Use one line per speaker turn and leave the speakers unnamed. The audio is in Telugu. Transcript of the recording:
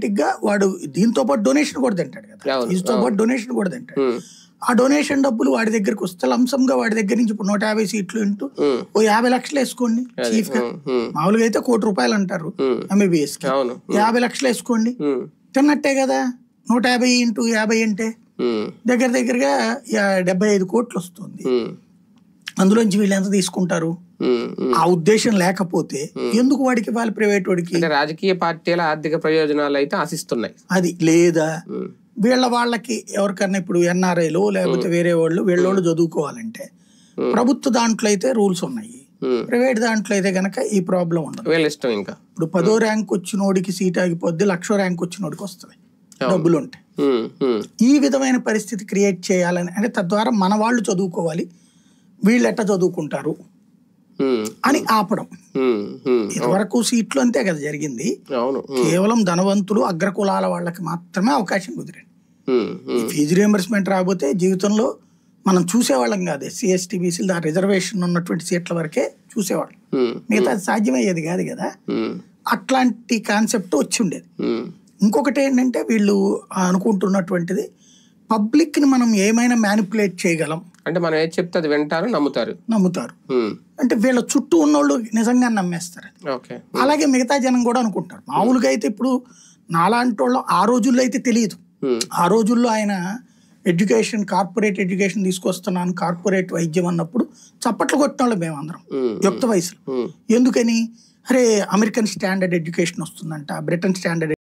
ఆటోమేటిక్ గా వాడు దీంతో పాటు డొనేషన్ కూడా తింటాడు కదా, ఫీజుతో పాటు డొనేషన్ కూడా తింటాడు. ఆ డొనేషన్ డబ్బులు వాడి దగ్గరకు వస్తే లంసంగా వాడి దగ్గర నుంచి ఇప్పుడు 150 సీట్లు ఇంటూ ఓ 50 లక్షలు వేసుకోండి చీఫ్ గా. మామూలుగా అయితే ₹1 కోటి అంటారు MBBS కి, 50 లక్షలు వేసుకోండి తిన్నట్టే కదా. 150 × 50 అంటే దగ్గరగా 75 కోట్లు వస్తుంది. అందులోంచి వీళ్ళు ఎంత తీసుకుంటారు? ఆ ఉద్దేశం లేకపోతే ఎందుకు వాడికి ఇవ్వాలి ప్రైవేట్ వాడికి?
రాజకీయ పార్టీల ఆర్థిక ప్రయోజనాలు అయితే ఆశిస్తున్నాయి
అది. లేదా వాళ్ళకి ఎవరికన్నా ఇప్పుడు NRIలో లేకపోతే వేరే వాళ్ళు వీళ్ళోళ్ళు చదువుకోవాలంటే ప్రభుత్వ దాంట్లో అయితే రూల్స్ ఉన్నాయి, ప్రైవేట్ దాంట్లో అయితే గనక ఈ ప్రాబ్లం ఉండదు.
ఇంకా
ఇప్పుడు 10వ ర్యాంక్ వచ్చినోడికి సీట్ ఆగిపోద్ది, 1,00,000 ర్యాంక్ వచ్చినోడికి వస్తుంది డబ్బులు ఉంటాయి. ఈ విధమైన పరిస్థితి క్రియేట్ చేయాలని అంటే తద్వారా మన వాళ్ళు చదువుకోవాలి, వీళ్ళు ఎట్లా చదువుకుంటారు అని ఆపడం. ఇదివరకు సీట్లు అంతే కదా జరిగింది, కేవలం ధనవంతులు అగ్రకులాల వాళ్ళకి మాత్రమే అవకాశం కుదిరింది. ఫీజు రియంబర్స్మెంట్ రాబోతే జీవితంలో మనం చూసేవాళ్ళం కాదు, SC ST BCలు ఆ రిజర్వేషన్ ఉన్నటువంటి సీట్ల వరకే చూసేవాళ్ళం, మిగతా సాధ్యమయ్యేది కాదు కదా. అట్లాంటి కాన్సెప్ట్ వచ్చి ఉండేది. ఇంకొకటి ఏంటంటే వీళ్ళు అనుకుంటున్నటువంటిది పబ్లిక్ ని మనం ఏమైనా మ్యానిపులేట్ చేయగలం
అంటే మనం ఏది చెప్తే అది వింటారు, నమ్ముతారు
అంటే వీళ్ళ చుట్టూ ఉన్నోళ్ళు నిజంగా నమ్మేస్తారు. అలాగే మిగతా జనం కూడా అనుకుంటారు. మామూలుగా అయితే ఇప్పుడు నాలాంటి వాళ్ళు ఆ రోజుల్లో అయితే తెలియదు. ఆ రోజుల్లో ఆయన కార్పొరేట్ ఎడ్యుకేషన్ తీసుకొస్తున్నాను, కార్పొరేట్ వైద్యం అన్నప్పుడు చప్పట్లు కొట్టిన వాళ్ళు మేమందరం యుక్త వయసులో. ఎందుకని? అరే అమెరికన్ స్టాండర్డ్ ఎడ్యుకేషన్ వస్తుందంట, బ్రిటన్ స్టాండర్డ్